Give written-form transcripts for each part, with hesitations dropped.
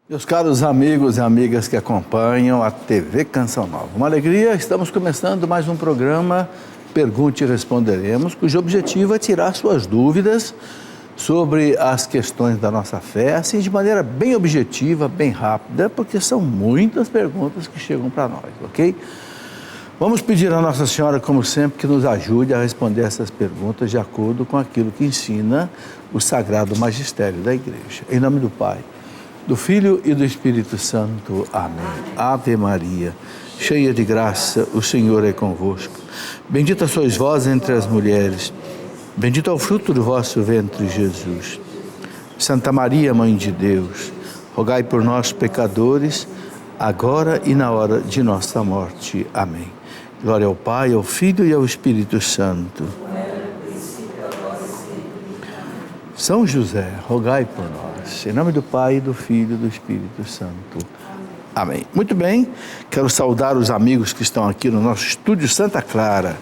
Meus caros amigos e amigas que acompanham a TV Canção Nova, uma alegria, estamos começando mais um programa Pergunte e Responderemos, cujo objetivo é tirar suas dúvidas sobre as questões da nossa fé, assim de maneira bem objetiva, bem rápida, porque são muitas perguntas que chegam para nós, ok? Vamos pedir a Nossa Senhora, como sempre, que nos ajude a responder essas perguntas de acordo com aquilo que ensina o Sagrado Magistério da Igreja. Em nome do Pai, do Filho e do Espírito Santo. Amém. Ave Maria, cheia de graça, o Senhor é convosco. Bendita sois vós entre as mulheres, bendito é o fruto do vosso ventre, Jesus. Santa Maria, Mãe de Deus, rogai por nós, pecadores, agora e na hora de nossa morte. Amém. Glória ao Pai, ao Filho e ao Espírito Santo. São José, rogai por nós. Em nome do Pai, do Filho e do Espírito Santo. Amém. Muito bem, quero saudar os amigos que estão aqui no nosso estúdio Santa Clara.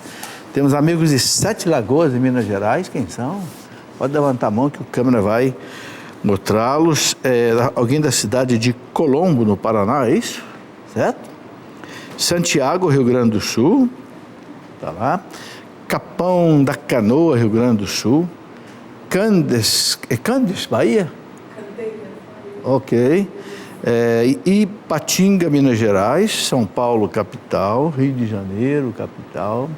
Temos amigos de Sete Lagoas, em Minas Gerais. Quem são? Pode levantar a mão que o câmera vai mostrá-los. Alguém da cidade de Colombo, no Paraná, é isso? Certo? Santiago, Rio Grande do Sul. Está lá. Capão da Canoa, Rio Grande do Sul. Candes, Bahia? Ok. Ipatinga, Minas Gerais, São Paulo, capital, Rio de Janeiro, capital,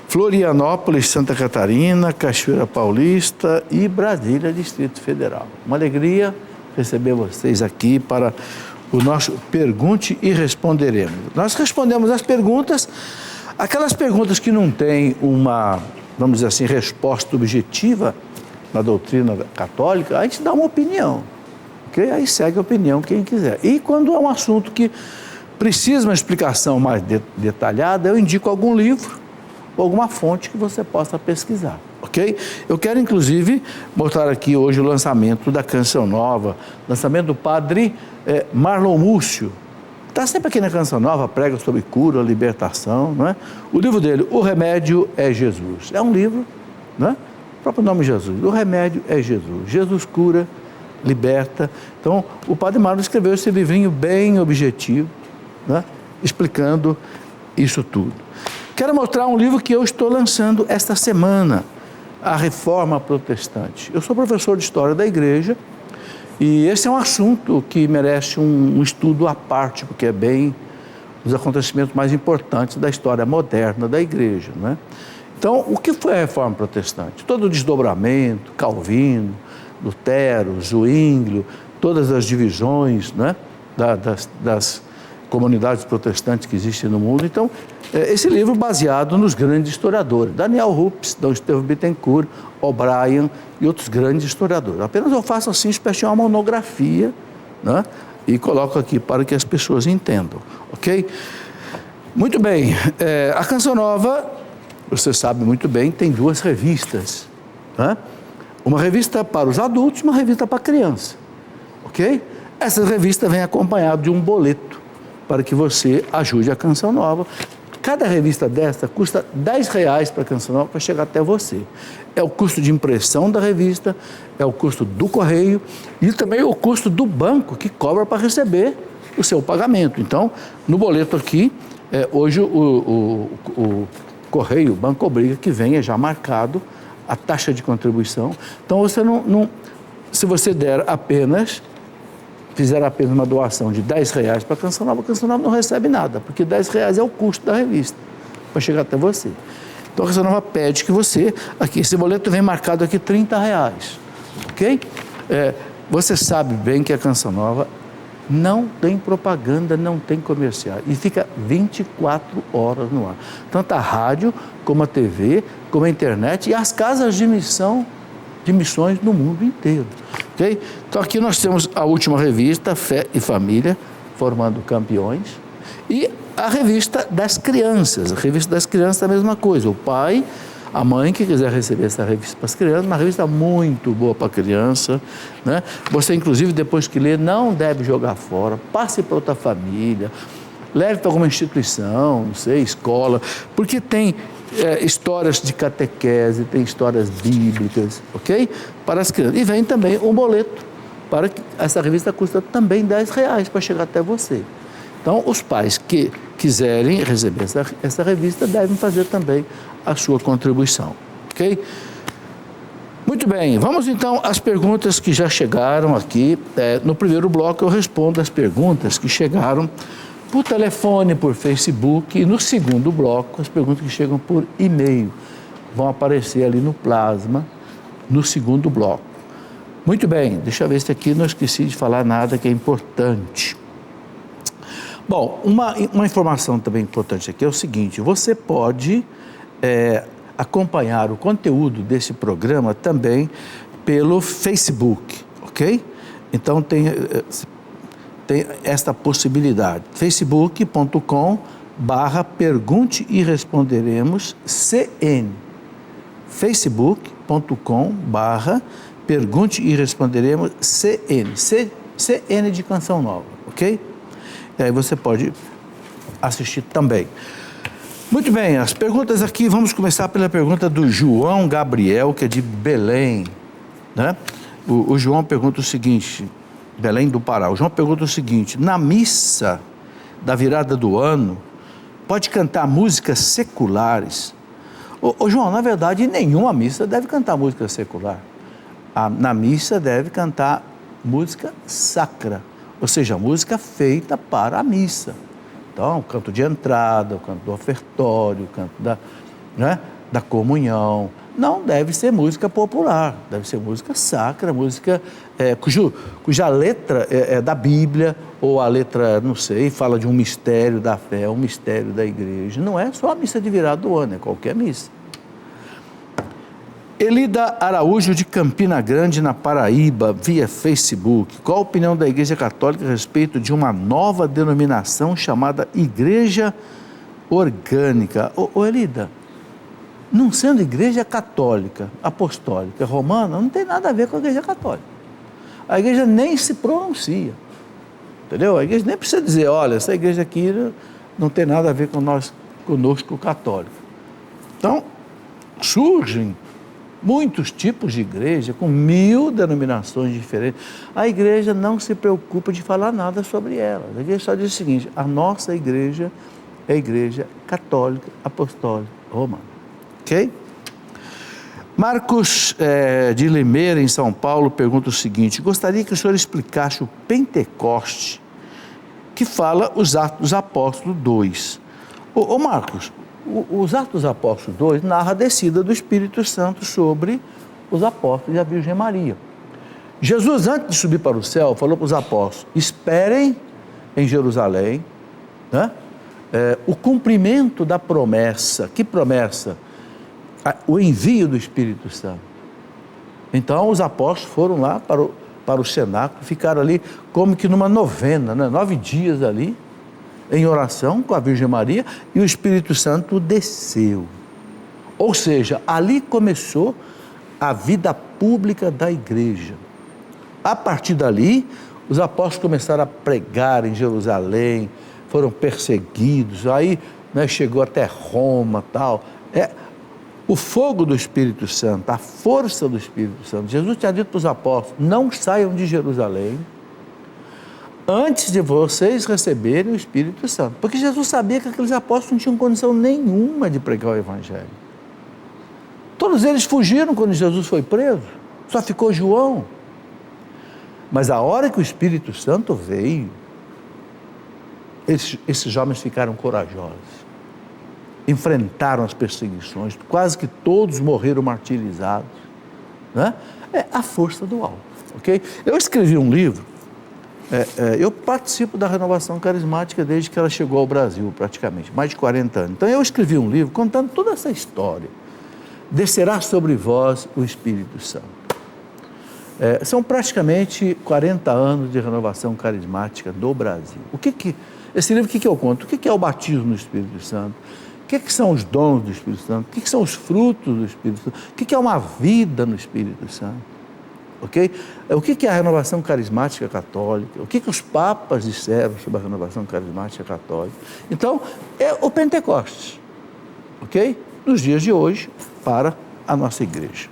Florianópolis, Santa Catarina, Cachoeira Paulista e Brasília, Distrito Federal. Uma alegria receber vocês aqui para o nosso Pergunte e Responderemos. Nós respondemos as perguntas, aquelas perguntas que não têm uma, vamos dizer assim, resposta objetiva na doutrina católica, a gente dá uma opinião. Okay? Aí segue a opinião quem quiser. E quando é um assunto que precisa uma explicação mais detalhada, eu indico algum livro ou alguma fonte que você possa pesquisar. Ok? Eu quero, inclusive, mostrar aqui hoje o lançamento da Canção Nova, lançamento do padre Marlon Múcio. Está sempre aqui na Canção Nova, prega sobre cura, libertação, não é? O livro dele, O Remédio é Jesus. É um livro, não é? O próprio nome Jesus. O Remédio é Jesus. Jesus cura, liberta. Então, o padre Marlon escreveu esse livrinho bem objetivo, né? Explicando isso tudo. Quero mostrar um livro que eu estou lançando esta semana, A Reforma Protestante. Eu sou professor de História da Igreja e esse é um assunto que merece um estudo à parte, porque é bem os acontecimentos mais importantes da história moderna da Igreja, né? Então, o que foi a Reforma Protestante? Todo o desdobramento, Calvino, Lutero, Zwinglio, todas as divisões, né, das comunidades protestantes que existem no mundo. Então, esse livro baseado nos grandes historiadores, Daniel Ruppes, D. Estevão Bittencourt, O'Brien e outros grandes historiadores. Apenas eu faço assim, espécie de uma monografia, né, e coloco aqui para que as pessoas entendam, ok? Muito bem, a Canção Nova, você sabe muito bem, tem duas revistas, né? Uma revista para os adultos e uma revista para criança, ok? Essa revista vem acompanhada de um boleto para que você ajude a Canção Nova. Cada revista dessa custa R$10 para a Canção Nova para chegar até você. É o custo de impressão da revista, é o custo do correio e também o custo do banco que cobra para receber o seu pagamento. Então, no boleto aqui, hoje o correio, o banco obriga que venha já marcado a taxa de contribuição. Então, você se você fizer apenas uma doação de R$10 para a Canção Nova não recebe nada, porque R$10 é o custo da revista para chegar até você. Então, a Canção Nova pede que você, aqui, esse boleto vem marcado aqui R$30, ok? Você sabe bem que a Canção Nova não tem propaganda, não tem comercial e fica 24 horas no ar. Tanto a rádio, como a TV, como a internet e as casas de missões no mundo inteiro. Okay? Então aqui nós temos a última revista, Fé e Família, Formando Campeões, e a revista das crianças. A revista das crianças é a mesma coisa. O pai, a mãe que quiser receber essa revista para as crianças, uma revista muito boa para a criança, né? Você, inclusive, depois que lê, não deve jogar fora, passe para outra família, leve para alguma instituição, não sei, escola, porque tem histórias de catequese, tem histórias bíblicas, ok? Para as crianças. E vem também um boleto para que essa revista custa também R$10 para chegar até você. Então, os pais que quiserem receber essa revista devem fazer também a sua contribuição, ok? Muito bem, vamos então às perguntas que já chegaram aqui. No primeiro bloco eu respondo as perguntas que chegaram por telefone, por Facebook, e no segundo bloco as perguntas que chegam por e-mail vão aparecer ali no Plasma, no segundo bloco. Muito bem, deixa eu ver se aqui não esqueci de falar nada que é importante. Bom, uma informação também importante aqui é o seguinte: você pode acompanhar o conteúdo desse programa também pelo Facebook, ok? Então tem esta possibilidade, facebook.com/pergunte e responderemos CN, facebook.com/pergunte e responderemos CN, CN de Canção Nova, ok? E aí você pode assistir também. Muito bem, as perguntas aqui, vamos começar pela pergunta do João Gabriel, que é de Belém, né? O João pergunta o seguinte, Belém do Pará, o João pergunta o seguinte: na missa da virada do ano, pode cantar músicas seculares? Ô João, na verdade, nenhuma missa deve cantar música secular. Na missa deve cantar música sacra, ou seja, música feita para a missa. Então, o canto de entrada, o canto do ofertório, o canto da comunhão. Não deve ser música popular, deve ser música sacra, música cuja letra é da Bíblia, ou a letra, não sei, fala de um mistério da fé, um mistério da igreja. Não é só a missa de virada do ano, é qualquer missa. Elida Araújo, de Campina Grande, na Paraíba, via Facebook. Qual a opinião da Igreja Católica a respeito de uma nova denominação chamada Igreja Orgânica? Ô Elida, não sendo Igreja Católica, Apostólica, Romana, não tem nada a ver com a Igreja Católica. A Igreja nem se pronuncia, entendeu? A Igreja nem precisa dizer, olha, essa igreja aqui não tem nada a ver conosco católico. Então, surgem muitos tipos de igreja, com 1000 denominações diferentes. A igreja não se preocupa de falar nada sobre ela. A igreja só diz o seguinte: a nossa igreja é a Igreja Católica Apostólica Romana. Ok? Marcos de Limeira, em São Paulo, pergunta o seguinte: gostaria que o senhor explicasse o Pentecoste, que fala os Atos dos Apóstolos 2. Ô Marcos, os Atos dos Apóstolos 2 narra a descida do Espírito Santo sobre os apóstolos e a Virgem Maria. Jesus, antes de subir para o céu, falou para os apóstolos: esperem em Jerusalém, né? O cumprimento da promessa. Que promessa? O envio do Espírito Santo. Então os apóstolos foram lá para o cenáculo, ficaram ali como que numa novena, né? 9 dias ali, em oração com a Virgem Maria, e o Espírito Santo desceu. Ou seja, ali começou a vida pública da igreja. A partir dali, os apóstolos começaram a pregar em Jerusalém, foram perseguidos, aí chegou até Roma, tal. O fogo do Espírito Santo, a força do Espírito Santo. Jesus tinha dito para os apóstolos: não saiam de Jerusalém antes de vocês receberem o Espírito Santo. Porque Jesus sabia que aqueles apóstolos não tinham condição nenhuma de pregar o Evangelho. Todos eles fugiram quando Jesus foi preso. Só ficou João. Mas a hora que o Espírito Santo veio, esses homens ficaram corajosos. Enfrentaram as perseguições. Quase que todos morreram martirizados. Né? É a força do alto. Okay? Eu escrevi um livro. Eu participo da Renovação Carismática desde que ela chegou ao Brasil, praticamente, mais de 40 anos. Então eu escrevi um livro contando toda essa história. Descerá sobre vós o Espírito Santo. São praticamente 40 anos de Renovação Carismática no Brasil. Esse livro, o que eu conto? O que é o batismo no Espírito Santo? O que são os dons do Espírito Santo? O que são os frutos do Espírito Santo? O que é uma vida no Espírito Santo? Okay? O que é a renovação carismática católica? O que os papas disseram sobre a renovação carismática católica? Então, é o Pentecostes, ok? Nos dias de hoje, para a nossa igreja.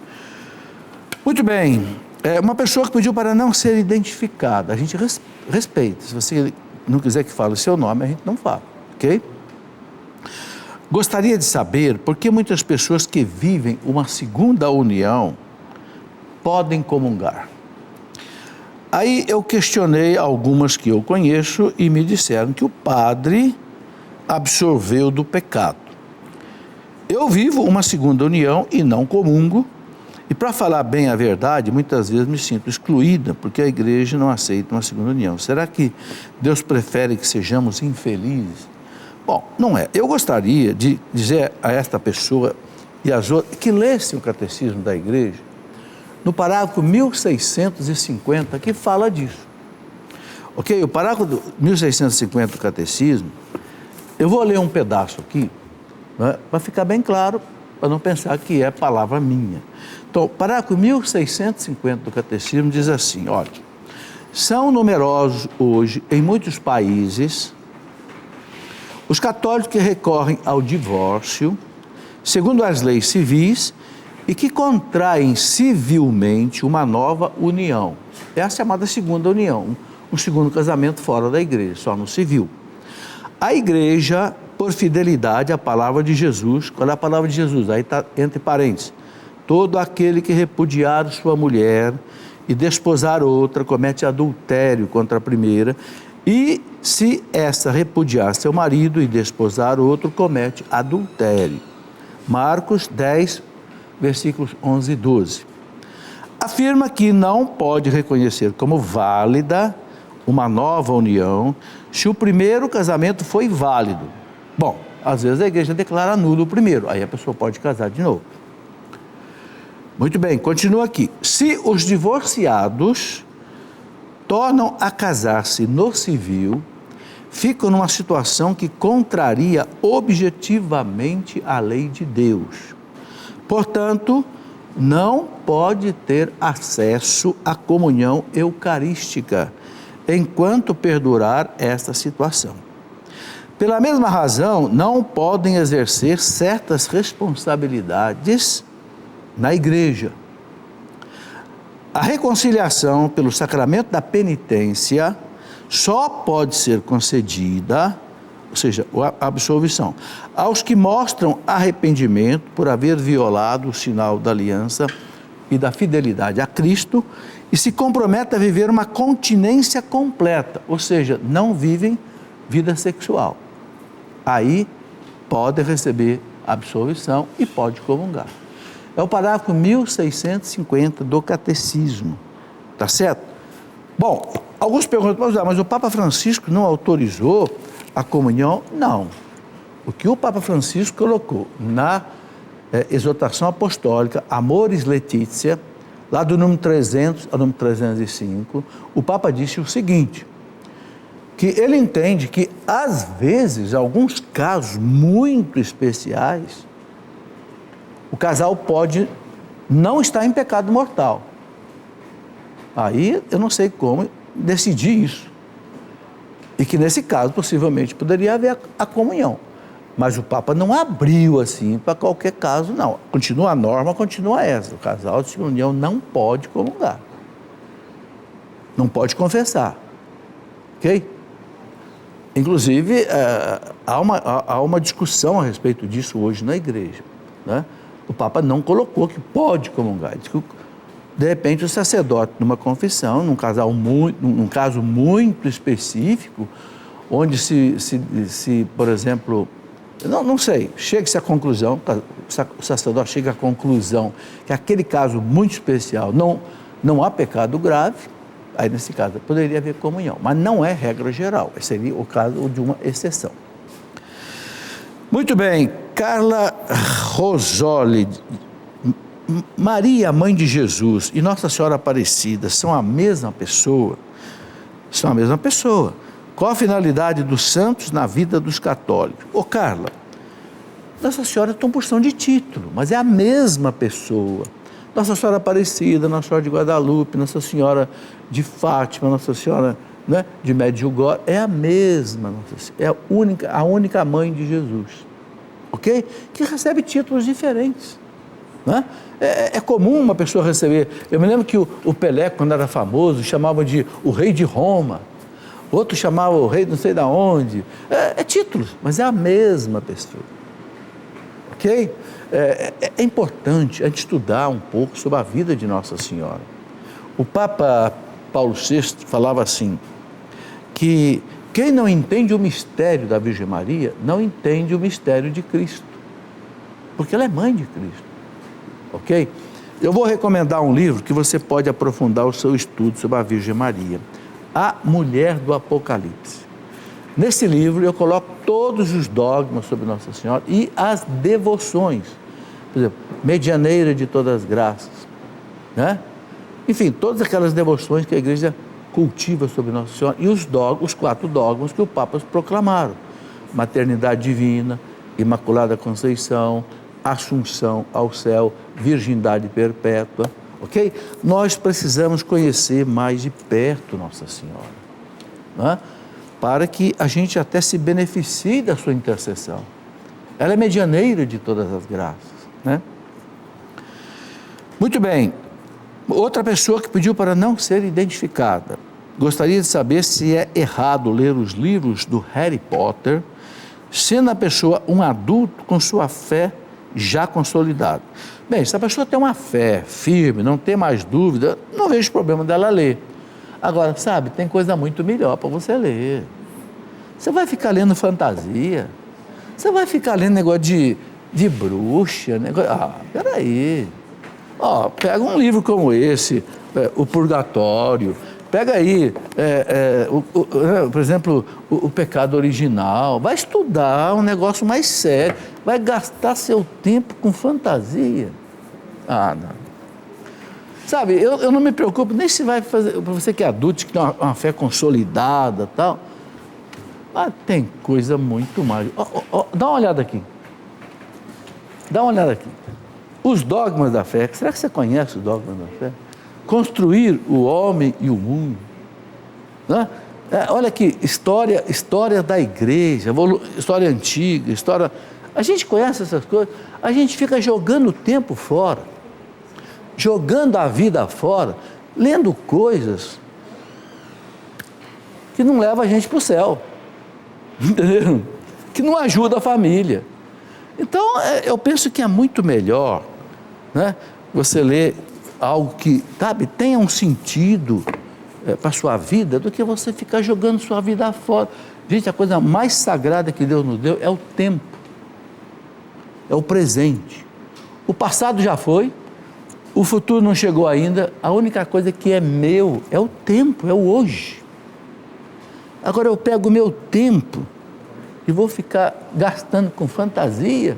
Muito bem, É uma pessoa que pediu para não ser identificada. A gente respeita. Se você não quiser que fale o seu nome, a gente não fala, ok? Gostaria de saber por que muitas pessoas que vivem uma segunda união podem comungar. Aí eu questionei algumas que eu conheço e me disseram que o padre absorveu do pecado. Eu vivo uma segunda união e não comungo, e para falar bem a verdade, muitas vezes me sinto excluída, porque a igreja não aceita uma segunda união. Será que Deus prefere que sejamos infelizes? Bom, não é. Eu gostaria de dizer a esta pessoa e às outras que lessem o catecismo da igreja, no parágrafo 1650, que fala disso. Ok? O parágrafo do 1650 do catecismo, eu vou ler um pedaço aqui, né, para ficar bem claro, para não pensar que é palavra minha. Então, o parágrafo 1650 do catecismo diz assim, olha, são numerosos hoje, em muitos países, os católicos que recorrem ao divórcio, segundo as leis civis, e que contraem civilmente uma nova união. É a chamada segunda união, um segundo casamento fora da igreja, só no civil. A igreja, por fidelidade à palavra de Jesus, qual é a palavra de Jesus? Aí está entre parênteses. Todo aquele que repudiar sua mulher e desposar outra comete adultério contra a primeira, e se essa repudiar seu marido e desposar outro, comete adultério. Marcos 10, versículos 11 e 12. Afirma que não pode reconhecer como válida uma nova união se o primeiro casamento foi válido. Bom, às vezes a igreja declara nulo o primeiro, aí a pessoa pode casar de novo. Muito bem, continua aqui. Se os divorciados tornam a casar-se no civil, ficam numa situação que contraria objetivamente a lei de Deus. Portanto, não pode ter acesso à comunhão eucarística enquanto perdurar esta situação. Pela mesma razão, não podem exercer certas responsabilidades na igreja. A reconciliação pelo sacramento da penitência só pode ser concedida, ou seja, a absolvição, aos que mostram arrependimento por haver violado o sinal da aliança e da fidelidade a Cristo e se comprometem a viver uma continência completa, ou seja, não vivem vida sexual. Aí pode receber absolvição e pode comungar. É o parágrafo 1650 do Catecismo, tá certo? Bom, alguns perguntam, mas o Papa Francisco não autorizou a comunhão? Não. O que o Papa Francisco colocou na exortação apostólica Amoris Laetitia, lá do número 300 ao número 305, o Papa disse o seguinte, que ele entende que, às vezes, alguns casos muito especiais, o casal pode não estar em pecado mortal. Aí eu não sei como decidir isso. E que nesse caso, possivelmente, poderia haver a comunhão. Mas o Papa não abriu assim para qualquer caso, não. Continua a norma, continua essa. O casal de segunda união não pode comungar. Não pode confessar. Ok? Inclusive, há uma discussão a respeito disso hoje na igreja, né? O Papa não colocou que pode comungar. Diz que, de repente, o sacerdote, numa confissão, num caso muito específico, onde se por exemplo, não sei, chega-se à conclusão, o sacerdote chega à conclusão que aquele caso muito especial não há pecado grave, aí nesse caso poderia haver comunhão, mas não é regra geral, seria o caso de uma exceção. Muito bem, Carla Rosoli, Maria, mãe de Jesus, e Nossa Senhora Aparecida são a mesma pessoa? São a mesma pessoa. Qual a finalidade dos santos na vida dos católicos? Ô Carla, Nossa Senhora tem uma porção de título, mas é a mesma pessoa. Nossa Senhora Aparecida, Nossa Senhora de Guadalupe, Nossa Senhora de Fátima, Nossa Senhora, né, de Medjugorje, é a mesma, é a única mãe de Jesus, ok? Que recebe títulos diferentes. Né? É comum uma pessoa receber. Eu me lembro que o Pelé, quando era famoso, chamava de o rei de Roma. Outro chamava o rei não sei de onde. É títulos, mas é a mesma pessoa. Ok? É importante a gente estudar um pouco sobre a vida de Nossa Senhora. O Papa Paulo VI falava assim, que quem não entende o mistério da Virgem Maria, não entende o mistério de Cristo. Porque ela é mãe de Cristo. Ok? Eu vou recomendar um livro que você pode aprofundar o seu estudo sobre a Virgem Maria. A Mulher do Apocalipse. Nesse livro eu coloco todos os dogmas sobre Nossa Senhora e as devoções. Por exemplo, medianeira de todas as graças. Né? Enfim, todas aquelas devoções que a igreja cultiva sobre Nossa Senhora e os 4 dogmas que os papas proclamaram. Maternidade divina, Imaculada Conceição, Assunção ao céu, virgindade perpétua, ok? Nós precisamos conhecer mais de perto Nossa Senhora, né? Para que a gente até se beneficie da sua intercessão. Ela é medianeira de todas as graças, né? Muito bem, outra pessoa que pediu para não ser identificada, gostaria de saber se é errado ler os livros do Harry Potter, sendo a pessoa um adulto com sua fé já consolidado. Bem, se a pessoa tem uma fé firme, não tem mais dúvida, não vejo problema dela ler. Agora, sabe, tem coisa muito melhor para você ler. Você vai ficar lendo fantasia, você vai ficar lendo negócio de bruxa, peraí. Pega um livro como esse, O Purgatório, pega aí, por exemplo, o Pecado Original, vai estudar um negócio mais sério, vai gastar seu tempo com fantasia. Não. Sabe, eu não me preocupo nem se vai fazer, para você que é adulto, que tem uma fé consolidada e tal, mas tem coisa muito mais. Dá uma olhada aqui. Dá uma olhada aqui. Os dogmas da fé, será que você conhece os dogmas da fé? Construir o homem e o mundo. Né? Olha aqui, história da igreja, história antiga, história... A gente conhece essas coisas, a gente fica jogando o tempo fora, jogando a vida fora, lendo coisas que não levam a gente para o céu, entendeu? Que não ajuda a família. Então, eu penso que é muito melhor, né, você ler algo que, sabe, tenha um sentido para a sua vida, do que você ficar jogando sua vida fora. Gente, a coisa mais sagrada que Deus nos deu é o tempo, é o presente. O passado já foi, o futuro não chegou ainda, a única coisa que é meu é o tempo, é o hoje. Agora eu pego o meu tempo e vou ficar gastando com fantasia?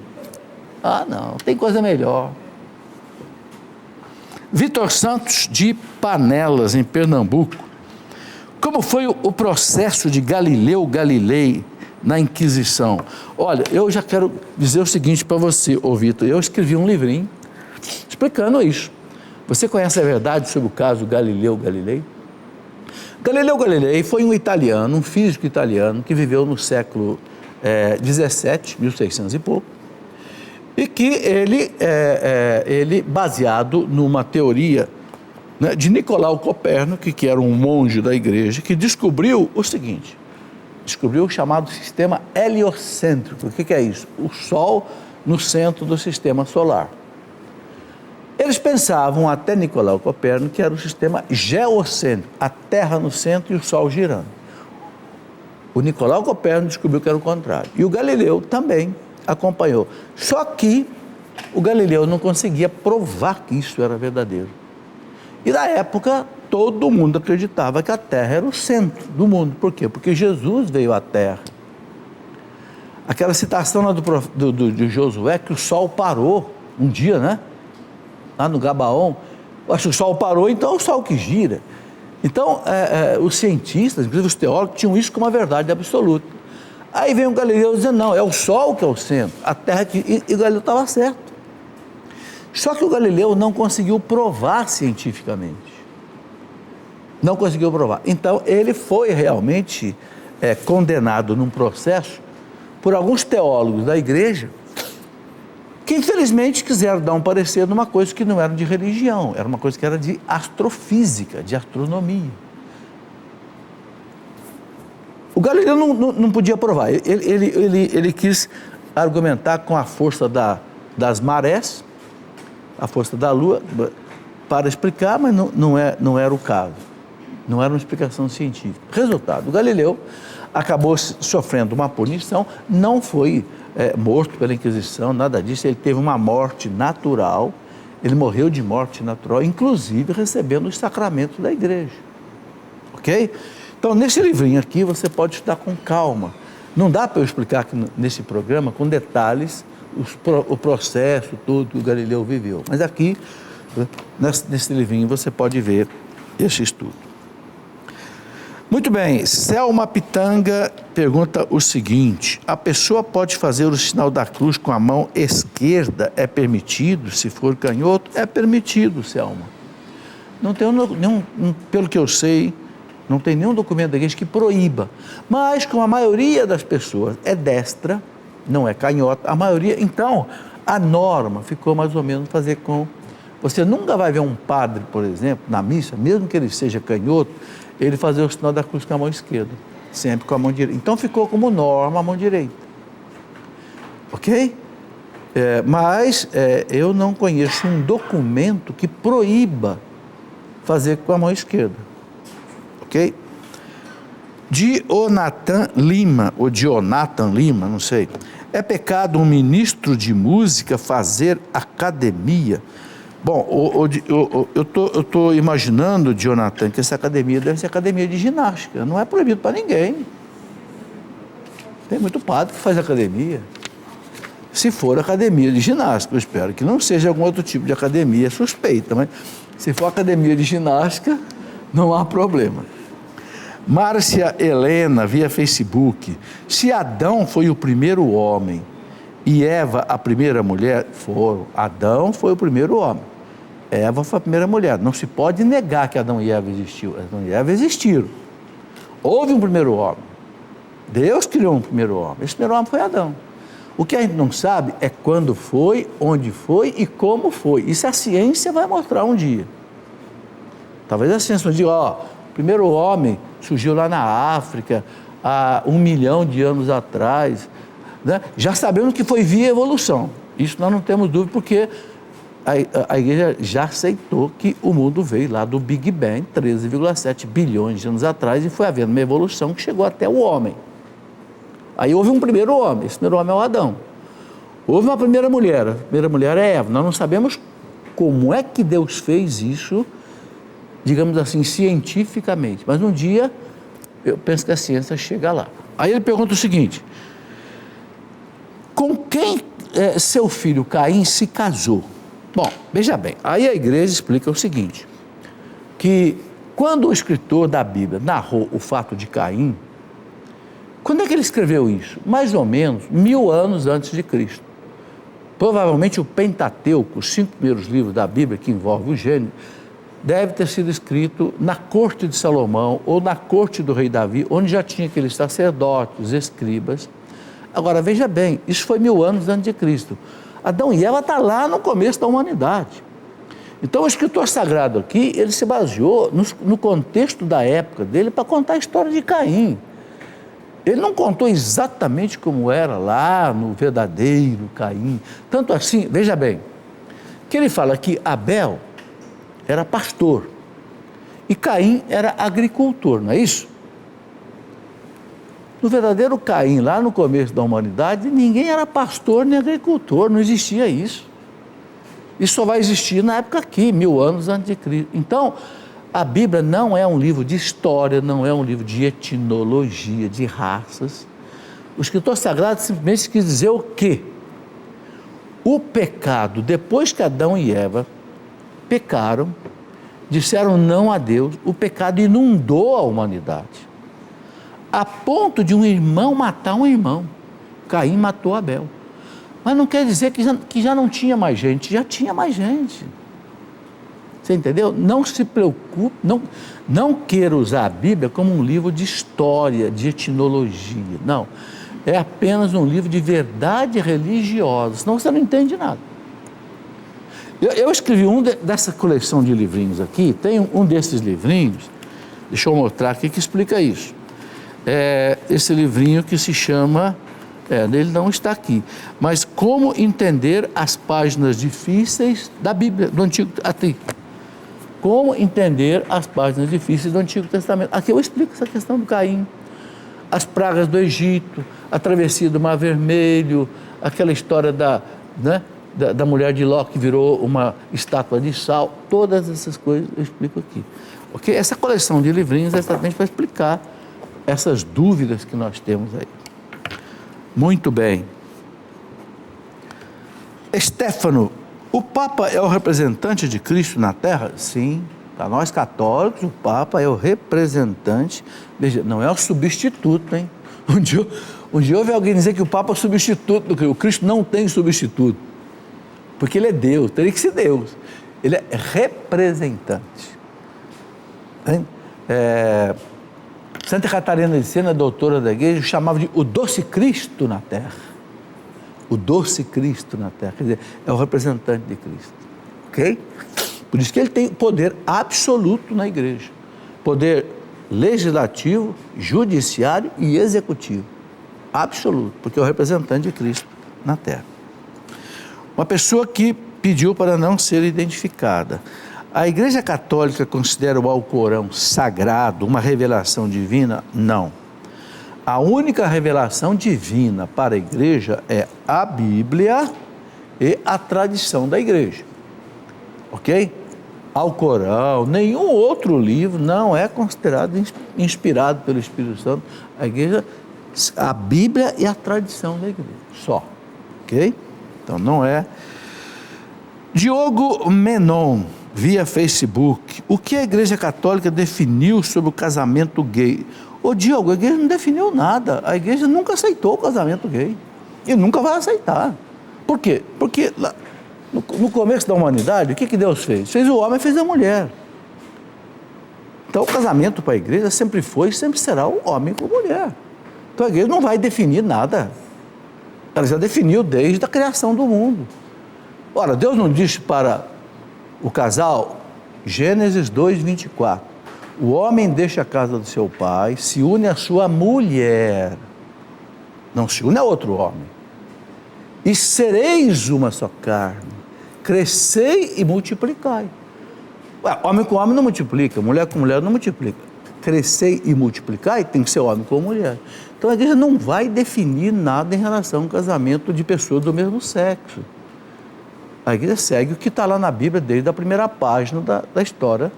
Não, tem coisa melhor. Vitor Santos, de Panelas, em Pernambuco. Como foi o processo de Galileu Galilei na Inquisição? Olha, eu já quero dizer o seguinte para você, Vitor, eu escrevi um livrinho explicando isso. Você conhece a verdade sobre o caso Galileu Galilei? Galileu Galilei foi um italiano, um físico italiano, que viveu no século 17, 1600 e pouco, e que ele baseado numa teoria, né, de Nicolau Copérnico, que era um monge da igreja, que descobriu o seguinte, descobriu o chamado sistema heliocêntrico. O que é isso? O Sol no centro do sistema solar. Eles pensavam, até Nicolau Copérnico, que era o sistema geocêntrico, a Terra no centro e o Sol girando. O Nicolau Copérnico descobriu que era o contrário. E o Galileu também acompanhou. Só que o Galileu não conseguia provar que isso era verdadeiro. E na época, todo mundo acreditava que a Terra era o centro do mundo. Por quê? Porque Jesus veio à Terra. Aquela citação lá de Josué, que o Sol parou um dia, né? Lá no Gabaon, acho que o Sol parou, então é o Sol que gira. Então, os cientistas, inclusive os teólogos, tinham isso como uma verdade absoluta. Aí vem o Galileu dizendo, não, é o Sol que é o centro, a Terra que... E o Galileu estava certo. Só que o Galileu não conseguiu provar cientificamente. Não conseguiu provar. Então, ele foi realmente condenado num processo por alguns teólogos da igreja que infelizmente quiseram dar um parecer numa coisa que não era de religião, era uma coisa que era de astrofísica, de astronomia. O Galileu não podia provar, ele quis argumentar com a força das marés, a força da Lua, para explicar, mas não era o caso, não era uma explicação científica. Resultado, o Galileu acabou sofrendo uma punição, não foi morto pela Inquisição, nada disso, ele teve uma morte natural, ele morreu de morte natural, inclusive recebendo os sacramentos da igreja, ok? Então, nesse livrinho aqui, você pode estudar com calma, não dá para eu explicar aqui nesse programa com detalhes o processo todo que o Galileu viveu, mas aqui, nesse livrinho, você pode ver esse estudo. Muito bem, Selma Pitanga pergunta o seguinte: a pessoa pode fazer o sinal da cruz com a mão esquerda? É permitido? Se for canhoto, é permitido, Selma. Não tem pelo que eu sei, não tem nenhum documento da igreja que proíba. Mas como a maioria das pessoas é destra, não é canhota, a maioria, então a norma ficou mais ou menos fazer com... Você nunca vai ver um padre, por exemplo, na missa, mesmo que ele seja canhoto, ele fazer o sinal da cruz com a mão esquerda, sempre com a mão direita. Então ficou como norma a mão direita, ok? Mas eu não conheço um documento que proíba fazer com a mão esquerda, ok? Dionatan Lima, ou Dionatan Lima, não sei. É pecado um ministro de música fazer academia? Bom, eu estou imaginando, Jonathan, que essa academia deve ser academia de ginástica. Não é proibido para ninguém. Tem muito padre que faz academia. Se for academia de ginástica, eu espero que não seja algum outro tipo de academia suspeita, mas se for academia de ginástica, não há problema. Márcia Helena, via Facebook: se Adão foi o primeiro homem e Eva a primeira mulher, foram. Adão foi o primeiro homem, Eva foi a primeira mulher. Não se pode negar que Adão e Eva existiu. Adão e Eva existiram. Houve um primeiro homem. Deus criou um primeiro homem. Esse primeiro homem foi Adão. O que a gente não sabe é quando foi, onde foi e como foi. Isso a ciência vai mostrar um dia. Talvez a ciência diga, o primeiro homem surgiu lá na África há 1 milhão de anos atrás, né? Já sabemos que foi via evolução. Isso nós não temos dúvida, porque a igreja já aceitou que o mundo veio lá do Big Bang, 13,7 bilhões de anos atrás, e foi havendo uma evolução que chegou até o homem. Aí houve um primeiro homem, esse primeiro homem é o Adão. Houve uma primeira mulher, a primeira mulher é Eva. Nós não sabemos como é que Deus fez isso, digamos assim, cientificamente, mas um dia eu penso que a ciência chega lá. Aí ele pergunta o seguinte: com quem seu filho Caim se casou? Bom, veja bem, aí a igreja explica o seguinte, que quando o escritor da Bíblia narrou o fato de Caim, quando é que ele escreveu isso? Mais ou menos 1000 anos antes de Cristo. Provavelmente o Pentateuco, os 5 primeiros livros da Bíblia que envolvem o Gênesis, deve ter sido escrito na corte de Salomão ou na corte do rei Davi, onde já tinha aqueles sacerdotes, escribas. Agora, veja bem, isso foi 1000 anos antes de Cristo. Adão e Eva estão lá no começo da humanidade. Então, o escritor sagrado aqui, ele se baseou no contexto da época dele para contar a história de Caim. Ele não contou exatamente como era lá no verdadeiro Caim. Tanto assim, veja bem, que ele fala que Abel era pastor e Caim era agricultor, não é isso? No verdadeiro Caim, lá no começo da humanidade, ninguém era pastor nem agricultor, não existia isso. Isso só vai existir na época aqui, 1000 anos antes de Cristo. Então, a Bíblia não é um livro de história, não é um livro de etnologia, de raças. O escritor sagrado simplesmente quis dizer o quê? O pecado, depois que Adão e Eva pecaram, disseram não a Deus, o pecado inundou a humanidade, a ponto de um irmão matar um irmão. Caim matou Abel. Mas não quer dizer que já não tinha mais gente, já tinha mais gente. Você entendeu? Não se preocupe, não queira usar a Bíblia como um livro de história, de etnologia, não. é apenas um livro de verdade religiosa, senão você não entende nada. Eu escrevi dessa coleção de livrinhos aqui, tem um desses livrinhos, deixa eu mostrar aqui que explica isso. Esse livrinho que se chama, ele não está aqui, mas Como Entender as Páginas Difíceis da Bíblia, do Antigo Testamento. Como entender as páginas difíceis do Antigo Testamento. Aqui eu explico essa questão do Caim, as pragas do Egito, a travessia do Mar Vermelho, aquela história da mulher de Ló que virou uma estátua de sal, todas essas coisas eu explico aqui. Okay? Essa coleção de livrinhos é exatamente para explicar essas dúvidas que nós temos aí. Muito bem. Estéfano, o Papa é o representante de Cristo na Terra? Sim, para nós católicos, o Papa é o representante, veja, não é o substituto, hein? Um dia eu ouvi alguém dizer que o Papa é o substituto do Cristo. O Cristo não tem substituto, porque ele é Deus, teria que ser Deus. Ele é representante. Santa Catarina de Sena, doutora da igreja, chamava de o doce Cristo na Terra. O doce Cristo na Terra, quer dizer, é o representante de Cristo, ok? Por isso que ele tem poder absoluto na igreja, poder legislativo, judiciário e executivo, absoluto, porque é o representante de Cristo na Terra. Uma pessoa que pediu para não ser identificada. A Igreja Católica considera o Alcorão sagrado, uma revelação divina? Não. A única revelação divina para a igreja é a Bíblia e a tradição da igreja, ok? Alcorão, nenhum outro livro não é considerado inspirado pelo Espírito Santo. A igreja, a Bíblia e a tradição da igreja, só, ok? Então não é. Diogo Menon, via Facebook, o que a Igreja Católica definiu sobre o casamento gay? Ô Diogo, a igreja não definiu nada, a igreja nunca aceitou o casamento gay e nunca vai aceitar. Por quê? Porque lá, no começo da humanidade, o que Deus fez? Fez o homem e fez a mulher. Então o casamento para a igreja sempre foi e sempre será o homem com a mulher. Então a igreja não vai definir nada, ela já definiu desde a criação do mundo. Ora, Deus não disse para o casal, Gênesis 2:24, o homem deixa a casa do seu pai, se une à sua mulher, não se une a outro homem, e sereis uma só carne, crescei e multiplicai. Homem com homem não multiplica, mulher com mulher não multiplica. Crescei e multiplicai tem que ser homem com mulher. Então a igreja não vai definir nada em relação ao casamento de pessoas do mesmo sexo. A igreja segue o que está lá na Bíblia desde a primeira página da história,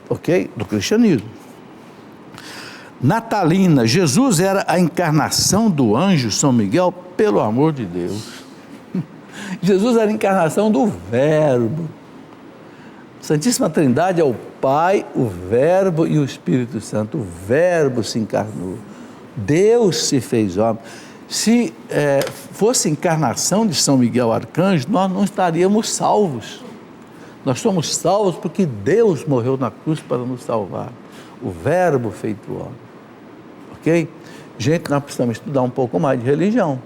ok? Do cristianismo. Natalina, Jesus era a encarnação do anjo São Miguel? Pelo amor de Deus. Jesus era a encarnação do Verbo. Santíssima Trindade é o Pai, o Verbo e o Espírito Santo. O Verbo se encarnou. Deus se fez homem. Se fosse a encarnação de São Miguel Arcanjo, nós não estaríamos salvos. Nós somos salvos porque Deus morreu na cruz para nos salvar. O Verbo feito homem. Ok? Gente, nós precisamos estudar um pouco mais de religião.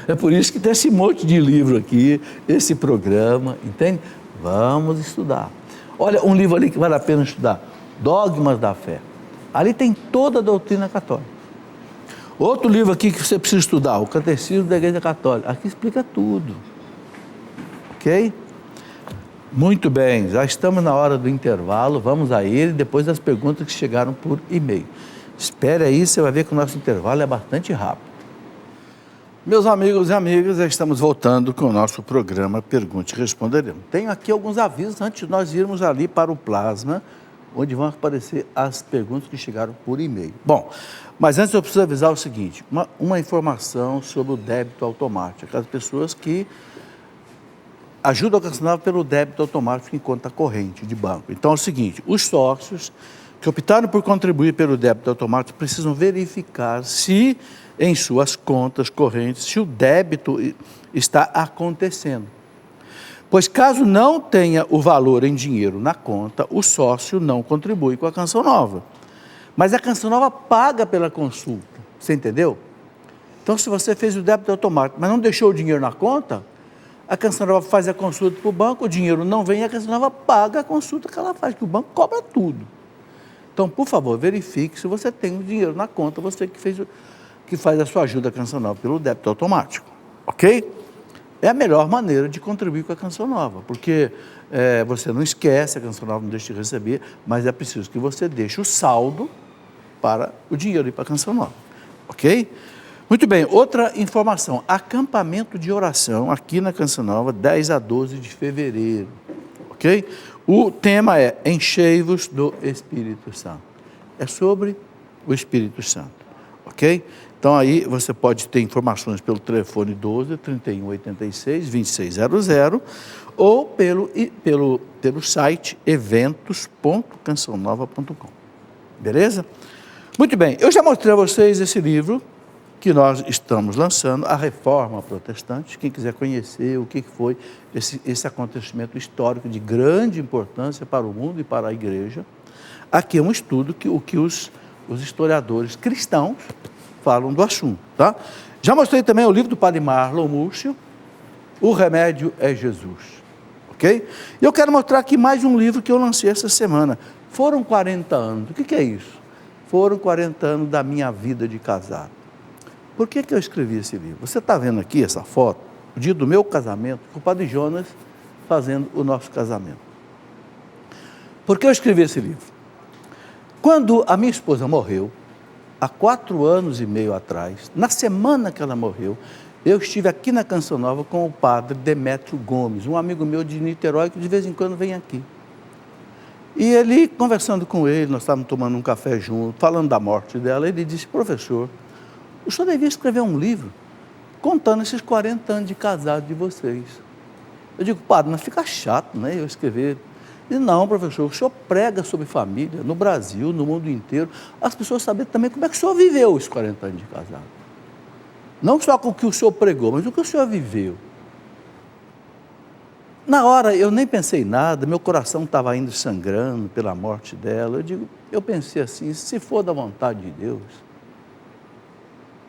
É por isso que tem esse monte de livro aqui, esse programa, entende? Vamos estudar. Olha, um livro ali que vale a pena estudar, Dogmas da Fé. Ali tem toda a doutrina católica. Outro livro aqui que você precisa estudar, o Catecismo da Igreja Católica. Aqui explica tudo. Ok? Muito bem, já estamos na hora do intervalo, vamos a ele, depois das perguntas que chegaram por e-mail. Espere aí, você vai ver que o nosso intervalo é bastante rápido. Meus amigos e amigas, já estamos voltando com o nosso programa Pergunte e Responderemos. Tenho aqui alguns avisos antes de nós irmos ali para o Plasma, onde vão aparecer as perguntas que chegaram por e-mail. Bom, mas antes eu preciso avisar o seguinte, uma informação sobre o débito automático. Aquelas pessoas que ajudam a cancelar pelo débito automático em conta corrente de banco. Então é o seguinte, os sócios que optaram por contribuir pelo débito automático precisam verificar se em suas contas correntes, se o débito está acontecendo. Pois caso não tenha o valor em dinheiro na conta, o sócio não contribui com a Canção Nova. Mas a Canção Nova paga pela consulta, você entendeu? Então, se você fez o débito automático, mas não deixou o dinheiro na conta, a Canção Nova faz a consulta para o banco, o dinheiro não vem, a Canção Nova paga a consulta que ela faz, que o banco cobra tudo. Então, por favor, verifique se você tem o dinheiro na conta, você que faz a sua ajuda à Canção Nova pelo débito automático, ok? É a melhor maneira de contribuir com a Canção Nova, porque você não esquece, a Canção Nova não deixa de receber, mas é preciso que você deixe o saldo para o dinheiro ir para a Canção Nova, ok? Muito bem, outra informação, acampamento de oração aqui na Canção Nova, 10 a 12 de fevereiro, ok? O tema é Enchei-vos do Espírito Santo. É sobre o Espírito Santo, ok? Então aí você pode ter informações pelo telefone 12 31 86 2600 ou pelo site eventos.cançãonova.com. Beleza? Muito bem, eu já mostrei a vocês esse livro que nós estamos lançando, A Reforma Protestante. Quem quiser conhecer o que foi esse acontecimento histórico de grande importância para o mundo e para a igreja, aqui é um estudo que os historiadores cristãos falam do assunto, tá? Já mostrei também o livro do padre Marlon Múrcio, O Remédio é Jesus, ok? E eu quero mostrar aqui mais um livro que eu lancei essa semana. Foram 40 anos, o que é isso? Foram 40 anos da minha vida de casado. Por que eu escrevi esse livro? Você está vendo aqui essa foto, o dia do meu casamento, com o padre Jonas fazendo o nosso casamento. Por que eu escrevi esse livro? Quando a minha esposa morreu, há 4 anos e meio atrás, na semana que ela morreu, eu estive aqui na Canção Nova com o padre Demétrio Gomes, um amigo meu de Niterói, que de vez em quando vem aqui. E ele, conversando com ele, nós estávamos tomando um café junto, falando da morte dela, ele disse: professor, o senhor devia escrever um livro contando esses 40 anos de casado de vocês. Eu digo: padre, mas fica chato, né, eu escrever. Ele: não, professor, o senhor prega sobre família no Brasil, no mundo inteiro, as pessoas sabem também como é que o senhor viveu os 40 anos de casado. Não só com o que o senhor pregou, mas o que o senhor viveu. Na hora eu nem pensei nada, meu coração estava indo sangrando pela morte dela. Eu pensei assim: se for da vontade de Deus,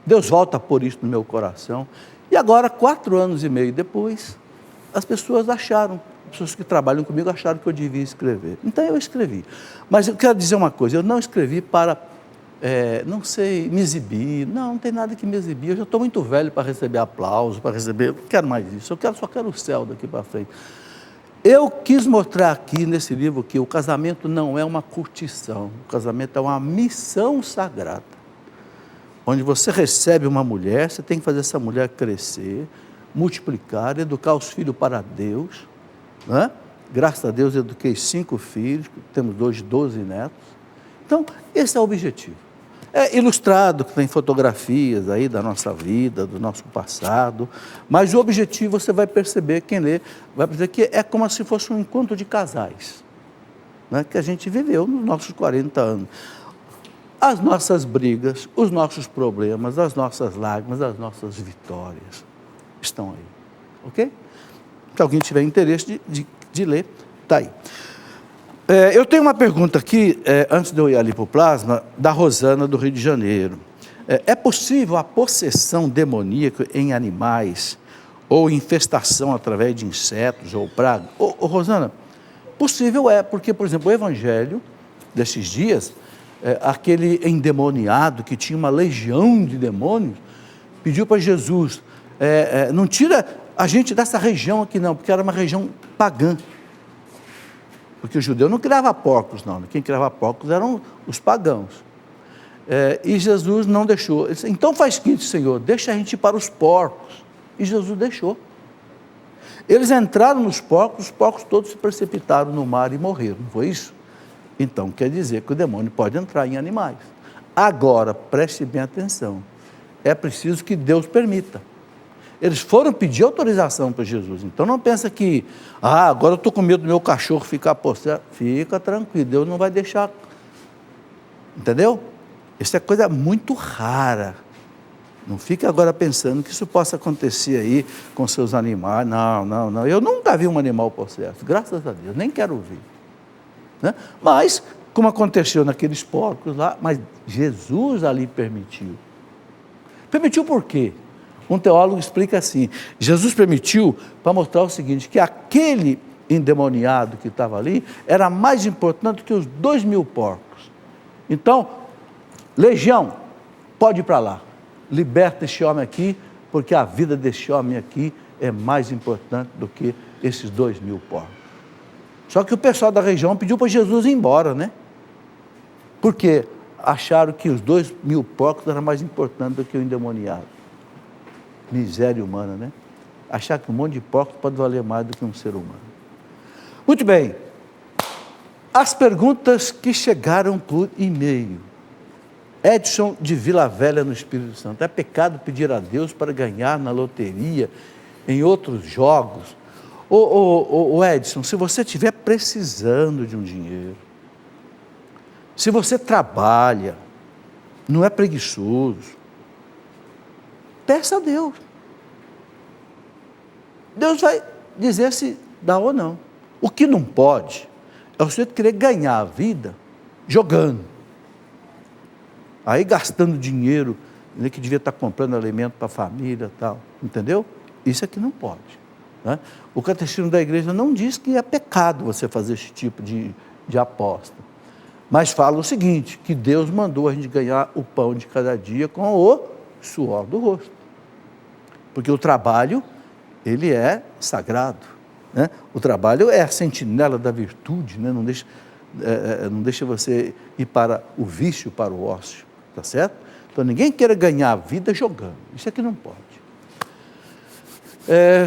Deus volta a pôr isso no meu coração. E agora, 4 anos e meio depois, as pessoas que trabalham comigo acharam que eu devia escrever. Então eu escrevi. Mas eu quero dizer uma coisa, eu não escrevi para, não sei, me exibir. Não tem nada que me exibir. Eu já estou muito velho para receber aplauso, para receber... Eu não quero mais isso, só quero o céu daqui para frente. Eu quis mostrar aqui nesse livro que o casamento não é uma curtição, o casamento é uma missão sagrada. Onde você recebe uma mulher, você tem que fazer essa mulher crescer, multiplicar, educar os filhos para Deus, né? Graças a Deus, eduquei 5 filhos, temos 12 netos. Então, esse é o objetivo. É ilustrado, tem fotografias aí da nossa vida, do nosso passado, mas o objetivo, você vai perceber, quem lê, vai perceber que é como se fosse um encontro de casais, né? Que a gente viveu nos nossos 40 anos. As nossas brigas, os nossos problemas, as nossas lágrimas, as nossas vitórias estão aí, ok? Se alguém tiver interesse de ler, está aí. Eu tenho uma pergunta aqui, antes de eu ir ali para o plasma, da Rosana, do Rio de Janeiro. É possível a possessão demoníaca em animais ou infestação através de insetos ou pragas? Rosana, possível é, porque, por exemplo, o evangelho desses dias... aquele endemoniado que tinha uma legião de demônios, pediu para Jesus, não tira a gente dessa região aqui não, porque era uma região pagã, porque o judeu não criava porcos não, quem criava porcos eram os pagãos, e Jesus não deixou. Ele disse: então faz o seguinte, Senhor, deixa a gente ir para os porcos, e Jesus deixou. Eles entraram nos porcos, os porcos todos se precipitaram no mar e morreram, não foi isso? Então, quer dizer que o demônio pode entrar em animais. Agora, preste bem atenção, é preciso que Deus permita. Eles foram pedir autorização para Jesus, então não pensa que, agora eu estou com medo do meu cachorro ficar possesso. Fica tranquilo, Deus não vai deixar, entendeu? Isso é coisa muito rara. Não fique agora pensando que isso possa acontecer aí com seus animais. Não, eu nunca vi um animal possesso, graças a Deus, nem quero ver. Né? Mas, como aconteceu naqueles porcos lá, mas Jesus ali permitiu. Permitiu por quê? Um teólogo explica assim, Jesus permitiu para mostrar o seguinte, que aquele endemoniado que estava ali era mais importante que os 2.000 porcos. Então, legião, pode ir para lá, liberta este homem aqui, porque a vida deste homem aqui é mais importante do que esses 2.000 porcos. Só que o pessoal da região pediu para Jesus ir embora, né? Porque acharam que os 2.000 porcos eram mais importantes do que o endemoniado. Miséria humana, né? Achar que um monte de porcos pode valer mais do que um ser humano. Muito bem. As perguntas que chegaram por e-mail. Edson de Vila Velha, no Espírito Santo. É pecado pedir a Deus para ganhar na loteria, em outros jogos? Ô Edson, se você estiver precisando de um dinheiro, se você trabalha, não é preguiçoso, peça a Deus. Deus vai dizer se dá ou não. O que não pode é o sujeito querer ganhar a vida jogando. Aí gastando dinheiro, que devia estar comprando alimento para a família e tal. Entendeu? Isso aqui não pode. Né? O catecismo da igreja não diz que é pecado você fazer esse tipo de aposta. Mas fala o seguinte, que Deus mandou a gente ganhar o pão de cada dia com o suor do rosto. Porque o trabalho, ele é sagrado. Né? O trabalho é a sentinela da virtude, né? Não deixa você ir para o vício, para o ócio. Tá certo? Então ninguém queira ganhar a vida jogando. Isso aqui não pode.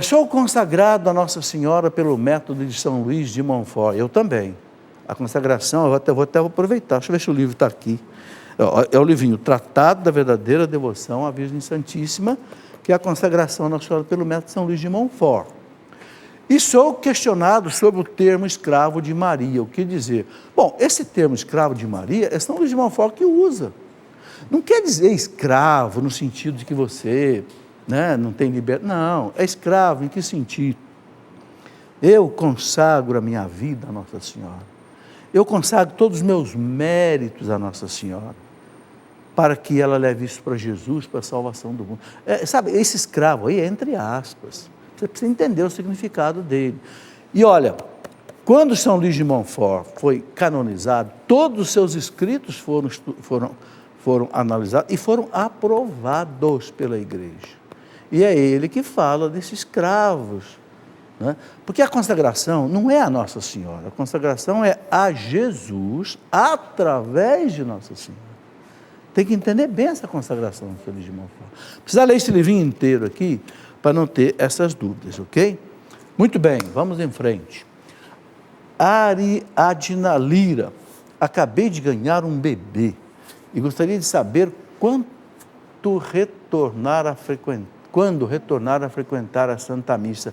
Sou consagrado a Nossa Senhora pelo método de São Luís de Montfort. Eu também. A consagração, eu vou até aproveitar. Deixa eu ver se o livro está aqui. É o livrinho Tratado da Verdadeira Devoção à Virgem Santíssima, que é a consagração a Nossa Senhora pelo método de São Luís de Montfort. E sou questionado sobre o termo escravo de Maria. O que dizer? Bom, esse termo escravo de Maria é São Luís de Montfort que usa. Não quer dizer escravo no sentido de que você, né, não tem liberdade. Não, é escravo em que sentido? Eu consagro a minha vida a Nossa Senhora. Eu consagro todos os meus méritos a Nossa Senhora, para que ela leve isso para Jesus, para a salvação do mundo. Sabe, esse escravo aí é entre aspas. Você precisa entender o significado dele. E olha, quando São Luís de Montfort foi canonizado, todos os seus escritos foram analisados e foram aprovados pela igreja. E é ele que fala desses escravos. Né? Porque a consagração não é a Nossa Senhora, a consagração é a Jesus através de Nossa Senhora. Tem que entender bem essa consagração de São Luís de Montfort. Precisa ler esse livrinho inteiro aqui para não ter essas dúvidas, ok? Muito bem, vamos em frente. Ariadna Lira, acabei de ganhar um bebê e gostaria de saber quando retornar a frequentar a Santa Missa.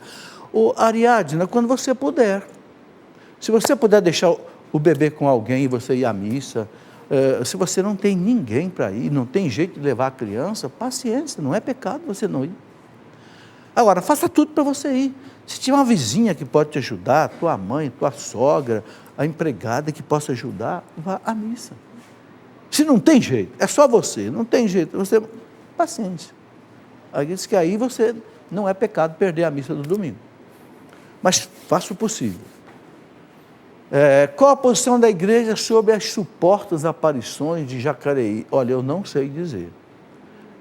Ariadna, quando você puder. Se você puder deixar o bebê com alguém e você ir à missa, se você não tem ninguém para ir, não tem jeito de levar a criança, paciência, não é pecado você não ir. Agora, faça tudo para você ir. Se tiver uma vizinha que pode te ajudar, tua mãe, tua sogra, a empregada que possa ajudar, vá à missa. Se não tem jeito, é só você, não tem jeito, você, paciência. Aí diz que aí você não é pecado perder a missa do domingo. Mas faça o possível. Qual a posição da igreja sobre as supostas aparições de Jacareí? Olha, eu não sei dizer.